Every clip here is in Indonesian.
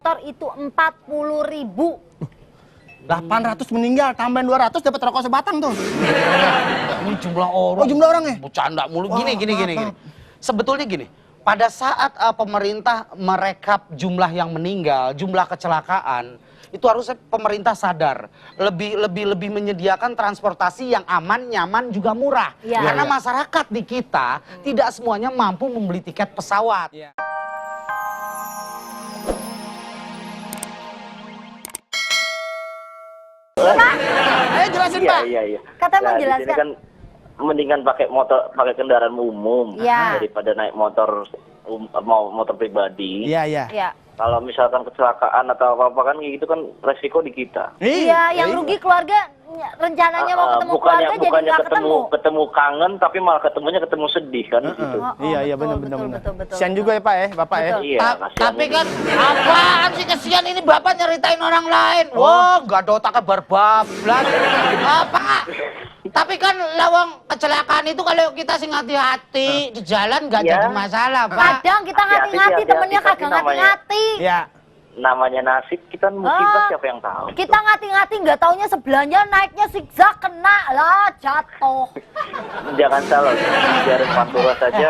motor itu 40.000. 800 meninggal, tambahin 200 dapat rokok sebatang tuh. Ini jumlah orang. Oh, jumlah orang ya? Bercanda mulu. Gini. Sebetulnya gini, pada saat pemerintah merekap jumlah yang meninggal, jumlah kecelakaan, itu harusnya pemerintah sadar lebih menyediakan transportasi yang aman, nyaman, juga murah. Ya. Karena masyarakat di kita tidak semuanya mampu membeli tiket pesawat. Ya. Ayo jelasin, Pak. Iya. Kata mau Nah, di sini jelaskan. kan mendingan pakai kendaraan umum Iya. daripada naik motor pribadi. Iya. Ya. Kalau misalkan kecelakaan atau apa-apa kan gitu kan resiko di kita. Iya, yang rugi keluarga rencananya mau ketemu keluarga jadi bukannya nggak ketemu kangen tapi malah ketemu sedih kan gitu. Iya, betul, benar. betul. Kasian juga ya, Pak ya, Bapak ya. Betul. Iya, kasihan Tapi ini. kan apaan sih kesian ini bapak nyeritain orang lain. Wah, nggak ada otaknya berbablas. Apa? Tapi kan lawang kecelakaan itu kalau kita sing hati-hati di jalan nggak Ya. jadi masalah, Pak. Kadang kita Hati-hati, ngati-ngati, hati-hati, temennya tapi kagak namanya- ngati-ngati. Iya. Namanya nasib kita musibah siapa yang tahu. Kita ngati-ngati nggak taunya sebelahnya naiknya zigzag kena lah jatuh. Jangan salah, biarin Pantura saja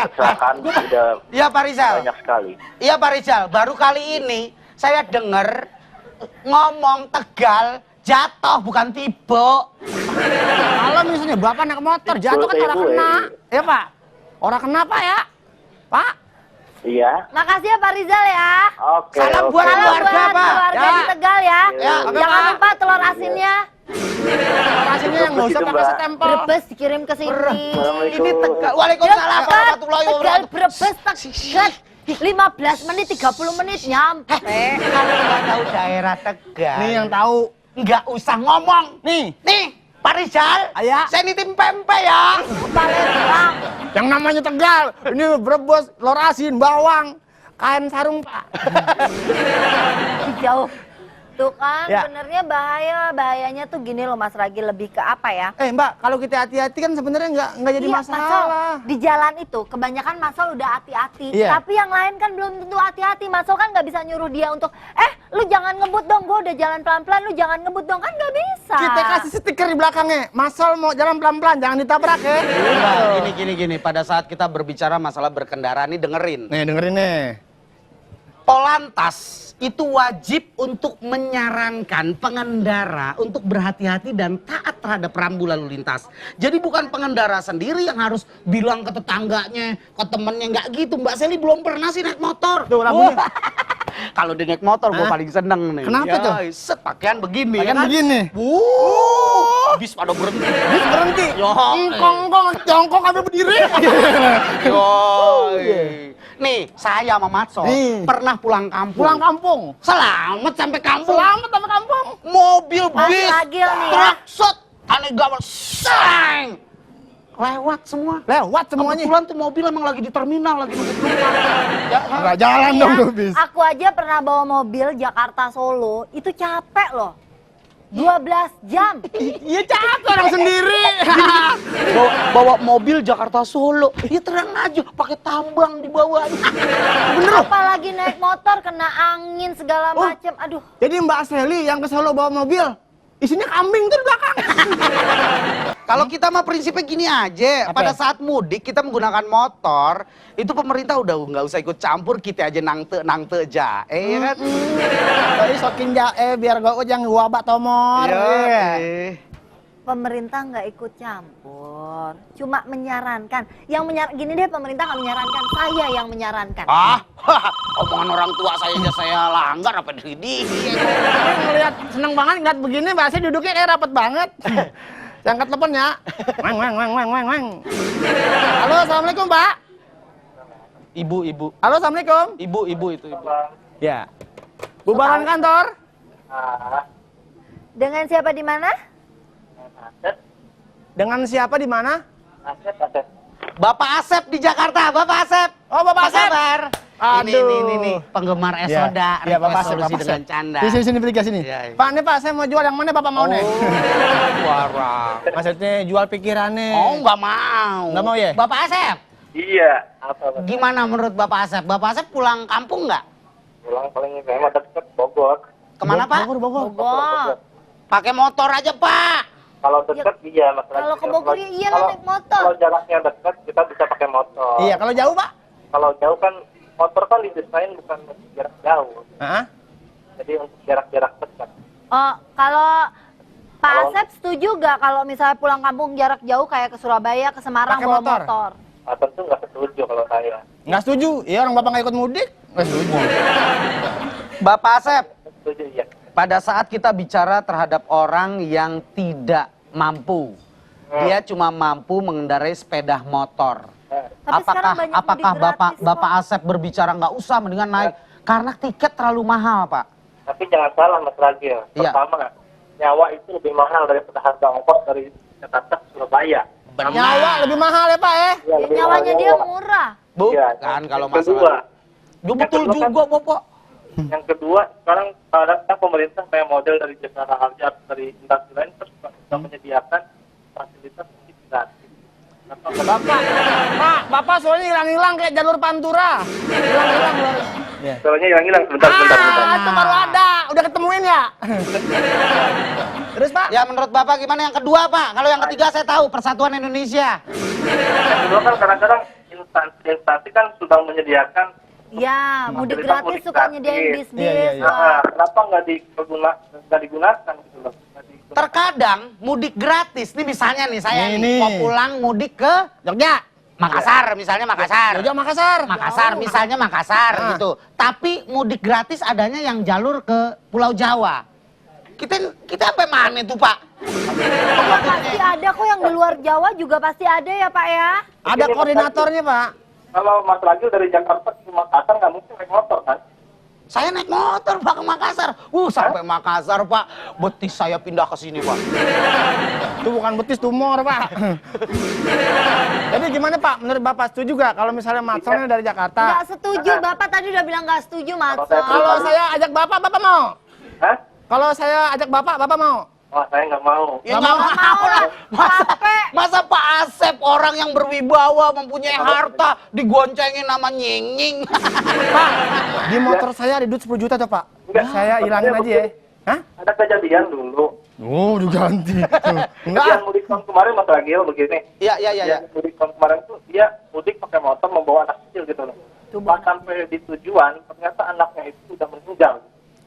kecelakaan sudah Iya, Pak Rizal. banyak sekali. Iya, Pak Rizal. Baru kali ini saya dengar ngomong Tegal jatuh bukan tiba. Kalau misalnya Bapak naik motor jatuh kan orang kena. Ya, Pak. Orang kena, Pak ya? Pak. Iya. Makasih ya Pak Rizal ya. Oke. Salam buat Salam keluarga, buat Pak. keluarga Ya. di Tegal ya. Ya, oke, Jangan Pak. lupa telur asinnya. Rasanya yang nggak usah pakai stempel. Brebes dikirim ke sini. Ini Tegal. Waalaikumsalam warahmatullahi Tegal wabarakatuh. Brebes Tegal. 15 menit 30 menit nyampe. Kalau nggak tahu daerah Tegal. Nih yang tahu. Nggak usah ngomong. Nih. Pak Rizal. Ayah. Saya nitip pempek ya. Palembang. Yang namanya Tegal. Ini Brebes, telur asin, bawang, kain sarung, Pak. Jauh. Tuh kan Ya. sebenarnya bahayanya tuh gini loh Mas Ragi, lebih ke apa ya? Mbak, kalau kita hati-hati kan sebenarnya nggak jadi Iya, masalah. Masal, di jalan itu kebanyakan Masal udah hati-hati, Iya. tapi yang lain kan belum tentu hati-hati. Masal kan nggak bisa nyuruh dia untuk, lu jangan ngebut dong, gue udah jalan pelan-pelan, lu jangan ngebut dong, kan nggak bisa. Kita kasih stiker di belakangnya. Masal mau jalan pelan-pelan, jangan ditabrak ya. Gini. Pada saat kita berbicara masalah berkendara nih dengerin. Nih dengerin nih. Polantas itu wajib untuk menyarankan pengendara untuk berhati-hati dan taat terhadap rambu lalu lintas. Jadi bukan pengendara sendiri yang harus bilang ke tetangganya, ke temennya, nggak gitu. Mbak Seli belum pernah sih naik motor. Tuh rambunya. Kalau dia naik motor gue Hah? paling seneng nih. Kenapa tuh? Set pakaian begini. Pakaian ya kan? begini. Bis pada berhenti. Bis berhenti. Yo. Jongkok sampai berdiri. Yoi. Nih, saya sama Matso Nih. pernah pulang kampung. Pulang kampung. Selamat sampai kampung. Selamat sama kampung. Mobil, Masih bis, agil nih ya. truk, set, aneh gawat, sang. Lewat semua. Lewat semuanya. Kebetulan tuh mobil emang lagi di terminal, lagi nunggu penumpang. Ya, Nggak jalan Iya, dong tuh bis. aku aja pernah bawa mobil Jakarta Solo, itu capek loh. 12 jam. Iya capek orang sendiri. bawa mobil Jakarta Solo, ya terang aja, pakai tambang di bawahnya. Apalagi naik motor kena angin segala Oh. macem. Aduh. Jadi Mbak Seli yang ke Solo bawa mobil, isinya kambing tuh di belakang. Kalau kita mah prinsipnya gini aja, pada saat mudik kita menggunakan motor, itu pemerintah udah nggak usah ikut campur, kita aja nangte jae, ya kan? Jadi sokin jae biar gak ujang wabak tomor. Iya. Pemerintah nggak ikut campur, cuma menyarankan. Gini deh, pemerintah nggak menyarankan, saya yang menyarankan. Omongan orang tua saya aja saya langgar apa dari dia. Ngeliat seneng banget ngeliat begini, Mbak Seli duduknya kayak rapet banget. Saya angkat telepon ya. Weng. Halo, assalamualaikum Pak. Ibu. Halo, assalamualaikum. Ibu itu. Ya. Bubaran kantor. Dengan siapa di mana? Dengan siapa di mana? Bapak Asep di Jakarta, Bapak Asep. Oh, Bapak Apa Asep. kabar? Aduh. Ini penggemar es soda, Iya, Bapak request Asep, solusi Bapak dengan Asep. canda. Sini bertiga sini. Iya. Pak, ini Pak, saya mau jual yang mana Bapak mau nih? Warah. Maksudnya jual pikirannya. Oh, nggak mau. Nggak mau ya? Bapak Asep, Iya. Apa? gimana menurut Bapak Asep? Bapak Asep pulang kampung nggak? Pulang paling memang dekat Bogor. Kemana Pak? Bogor. Pakai motor aja Pak. Kalau dekat iya Mas Ragil. Kalau ke Bogor ya iyalah Kalau- naik motor. Kalau jaraknya dekat kita bisa pakai motor. Iya, kalau jauh, Pak? Kalau jauh kan motor kan didesain bukan untuk jarak jauh. Heeh. Jadi untuk jarak-jarak dekat. Oh, kalau Pak Kalau- Asep setuju gak kalau misalnya pulang kampung jarak jauh kayak ke Surabaya, ke Semarang Pakai bawa motor? motor? Tentu nggak setuju kalau saya. Nggak setuju? Iya, orang Bapak nggak ikut mudik? Nggak setuju. Bapak Asep, Setuju ya. pada saat kita bicara terhadap orang yang tidak mampu, dia cuma mampu mengendarai sepeda motor. Tapi sekarang banyak Apakah mudik gratis Bapak kok. Asep berbicara nggak usah mendingan naik karena tiket terlalu mahal, Pak? Tapi jangan salah Mas Ragil. Iya. Pertama, nyawa itu lebih mahal daripada harga ongkos dari Jakarta ke Surabaya. Nyawa lebih mahal ya, Pak ya? Iya, lebih Nyawanya mahal dia nyawa. murah. Iya, Bukan kalau yang kedua, masalah. Duh, Yang betul kedua kan- juga, Bapak. Yang kedua, sekarang kadang pemerintah kayak model dari Jasara Harja dari instansi lain terus sudah menyediakan fasilitas mudik gratis. Kenapa nggak- Bapak soalnya hilang-hilang kayak jalur Pantura. Hilang-hilang. Iya. Soalnya hilang-hilang sebentar. Itu baru ada. Udah ketemuin ya? Terus, Pak? Ya menurut Bapak gimana yang kedua, Pak? Kalau yang ketiga saya tahu Persatuan Indonesia. Yang kedua kan kadang-kadang instansi kan sudah menyediakan. Ya, mudik Fasilitas gratis mudik suka gratis. nyediain bis-bis. Iya, iya, iya. Wah. Nah, kenapa nggak digunakan gitu loh? Nggak digunakan. Terkadang mudik gratis. Nih misalnya nih saya Nih, nih, nih. mau pulang mudik ke Jogja. Makassar, misalnya Makassar. Jogja Makassar. Makassar, misalnya Makassar Ah. gitu. Tapi mudik gratis adanya yang jalur ke Pulau Jawa. Kita sampai mana itu, Pak? Ya, pasti ada kok yang di luar Jawa juga pasti ada ya Pak ya. Ada koordinatornya, Pak. Kalau Mas Ragil dari Jakarta ke Makassar nggak mungkin naik motor kan? Saya naik motor, Pak, ke Makassar. Sampai Makassar, Pak. Betis saya pindah ke sini, Pak. Itu bukan betis, tumor, Pak. Jadi gimana, Pak? Menurut Bapak setuju gak kalau misalnya Matsonnya dari Jakarta? Nggak setuju, Bapak tadi udah bilang nggak setuju, Matson. Kalau saya ajak Bapak mau? Hah? Kalau saya ajak Bapak mau? Oh, saya nggak mau. Ya Nggak nggak mau. mau lah. Masa, Capek. masa Pak Asep orang yang berwibawa mempunyai harta digoncengin sama nying-nying. Pak, di motor saya ada duit 10 juta tuh, Pak. Enggak. Saya hilangin aja ya. Hah? Ada kejadian dulu. Oh, diganti. Kejadian Enggak. mudik tahun kemarin Mas Ragil begini. Iya, iya, iya. Yang mudik tahun kemarin tuh dia mudik pakai motor membawa anak kecil gitu loh. Pas sampai di tujuan ternyata anaknya itu sudah meninggal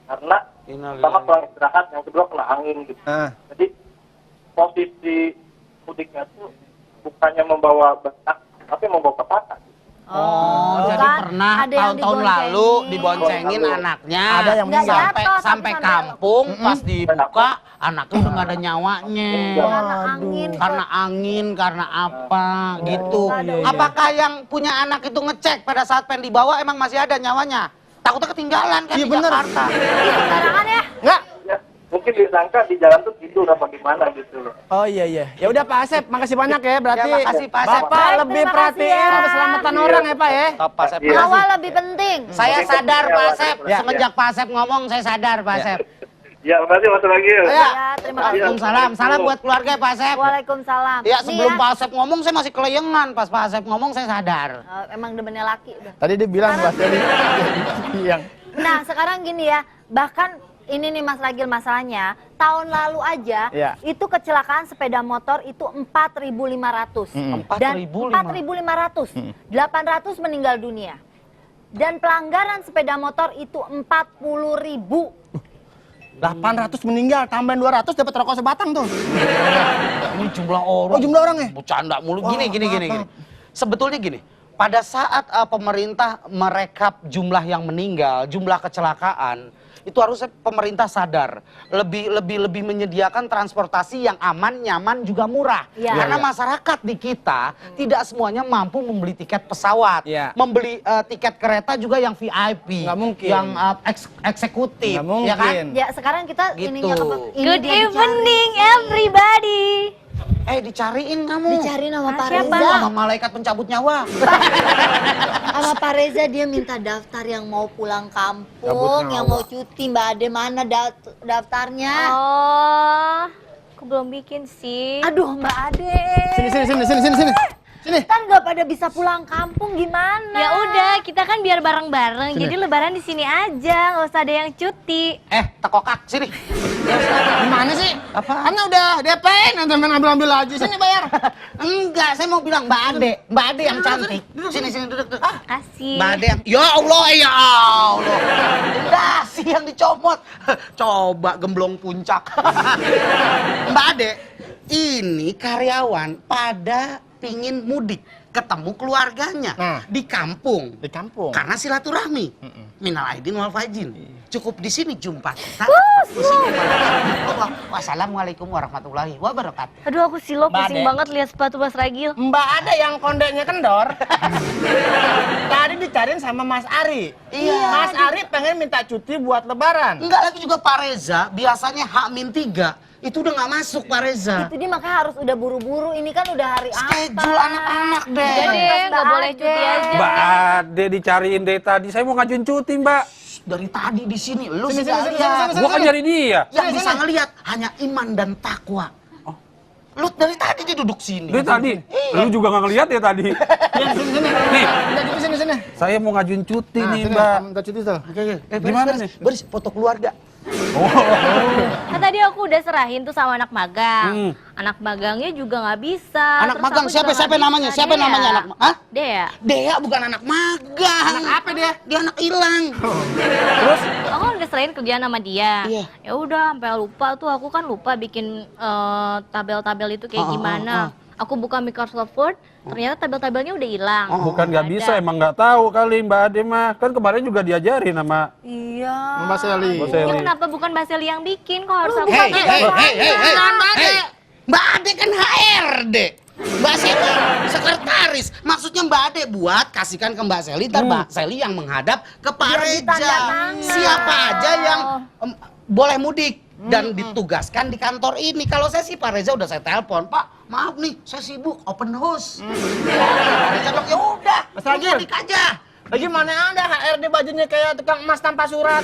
karena pertama kurang istirahat, yang kedua kena angin gitu. Jadi posisi mudiknya tuh bukannya membawa benak tapi membawa petaka. Oh, jadi kan pernah ada yang tahun-tahun lalu diboncengin Diboncengin. anaknya. Ada yang Nggak meninggal. sampai jatuh, sampai sampai kampung pas dibuka anaknya udah nggak ada nyawanya. Karena angin. Karena angin, karena apa gitu. Iya, iya. Apakah yang punya anak itu ngecek pada saat pengen dibawa emang masih ada nyawanya? Takutnya ketinggalan kan Iya, di bener. Jakarta. Ih, sembarangan ya. Enggak. Ya, mungkin disangka di jalan tuh tidur apa gimana gitu loh. Oh iya iya. Ya udah Pak Asep, makasih banyak ya. Berarti Ya, makasih, Pak Asep. Bapak Baik, lebih terima perhatiin kasih ya. keselamatan Iya. orang ya, Pak ya. Top, Pak Asep. Iya. Awal lebih penting. Saya sadar Pak Asep, Ya. semenjak Pak Asep ngomong saya sadar Pak Asep. Ya, makasih Mas Ragil. Ya. Ya, terima kasih. Waalaikumsalam, salam buat keluarga Pak Asep. Waalaikumsalam. Ya Nih sebelum Pak Asep ngomong saya masih keleyengan, pas Pak Asep ngomong saya sadar. Emang demennya laki udah. Tadi dia bilang Mas Eli. Yang Nah, sekarang gini ya, bahkan ini nih Mas Ragil masalahnya, tahun lalu aja Iya. itu kecelakaan sepeda motor itu 4.500. Dan 4.500. 800 meninggal dunia. Dan pelanggaran sepeda motor itu 40.000. 800 meninggal, tambahin 200 dapat rokok sebatang tuh. Ini jumlah orang. Oh, jumlah orang ya? Bercanda mulu. Wah, Gini. maaf. Sebetulnya gini, pada saat pemerintah merekap jumlah yang meninggal, jumlah kecelakaan, itu harusnya pemerintah sadar lebih menyediakan transportasi yang aman, nyaman, juga murah. Iya. Karena Iya. masyarakat di kita tidak semuanya mampu membeli tiket pesawat, Iya. membeli tiket kereta juga yang VIP, Nggak mungkin. yang eksekutif, Nggak mungkin. ya kan? Ya, sekarang kita Gitu. ininya ini Good dia evening everybody. Dicariin kamu. Dicari nama Pak Siapa? Reza. Sama malaikat pencabut nyawa. Sama Pak Reza dia minta daftar yang mau pulang kampung, Cabut yang nyawa. mau cuti. Mbak Ade mana daftarnya? Oh, aku belum bikin sih. Aduh Mbak Ade. Sini. Sini. Kan nggak pada bisa pulang kampung gimana? Ya udah, kita kan biar bareng-bareng. Sini. Jadi lebaran di sini aja, nggak usah ada yang cuti. Tekokak, sini. Gimana sih? Apa? Kan udah DP-in, nanti main ambil-ambil aja. Sini bayar. Enggak, saya mau bilang Mbak Ade. Mbak Ade yang cantik. Sini, duduk. Kasih. Mbak Ade yang, ya Allah. Dasi yang dicomot. Coba gemblong puncak. Mbak Ade, ini karyawan pada pingin mudik. Ketemu keluarganya di kampung. Di kampung. Karena silaturahmi. Minal aidin wal faizin. Cukup di sini jumpa kita. Di sini. Wassalamualaikum warahmatullahi wabarakatuh. Aduh, aku silo pusing Mbak Ade. banget lihat sepatu Mas Ragil. Mbak ada yang kondeknya kendor. Tadi dicariin sama Mas Ari. Iya. Mas Ari pengen minta cuti buat lebaran. Enggak lagi juga Pak Reza, biasanya H-3 itu udah nggak masuk Pak Reza. Itu dia makanya harus udah buru-buru. Ini kan udah hari Schedule apa? anak-anak deh. Udah deh, nggak boleh cuti aja. Mbak Ade dicariin dari tadi. Saya mau ngajuin cuti, Mbak. Dari tadi di sini, lu Sini, sudah sini, lihat. sini, Gua kan nyari dia. Yang bisa ngelihat hanya iman dan takwa. Lu dari tadi dia duduk sini. Dari tadi. Lu juga nggak ngeliat ya tadi. Sini. Nih, Minta cuti sini. saya mau ngajuin cuti Nah, nih, sini, Mbak. minta cuti tuh. Gimana nih? Beres foto keluarga. Kan tadi aku udah serahin tuh sama anak magang. Anak magangnya juga nggak bisa. Anak Terus magang aku juga siapa nggak namanya? bisa. Siapa Dea. namanya anak? Hah? Dea. Dea bukan anak magang. Anak apa dia? Dia anak hilang. Terus? Aku udah serahin kerjaan sama dia. Iya. Ya udah, sampai lupa tuh, aku kan lupa bikin tabel-tabel itu kayak gimana. Aku buka Microsoft Word, ternyata tabel-tabelnya udah hilang. Bukan nggak bisa, emang nggak tahu kali Mbak Ade mah. Kan kemarin juga diajarin sama Iya. Mbak Seli. Mbak Ya Seli. kenapa bukan Mbak Seli yang bikin? Kok harus aku Hey, yang hey, bikin? hey, hey, hey, Jangan Mbak Ade. hey. Mbak Ade kan HRD. Mbak Seli sekretaris. Maksudnya Mbak Ade buat kasihkan ke Mbak Seli, ntar Mbak Seli yang menghadap ke Pak Biar Reza. ditandatangan. Siapa aja yang boleh mudik dan ditugaskan di kantor ini. Kalau saya sih Pak Reza udah saya telepon, Pak, maaf nih, saya sibuk open house. Pak Reza bilang ya udah, Mas Ragil. mudik aja. Lagi mana ada HRD bajunya kayak tukang emas tanpa surat.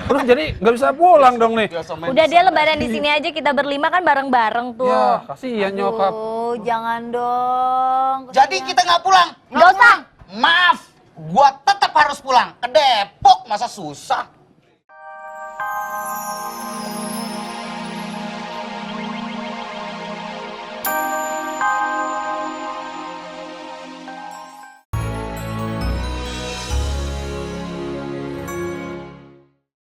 Terus jadi nggak bisa pulang dong nih. Udah dia lebaran di sini aja, kita berlima kan bareng-bareng tuh. Ya, kasihan nyokap. Oh, jangan dong. Jadi kita nggak pulang. Nggak usah. Maaf, gua tetap harus pulang ke Depok, masa susah.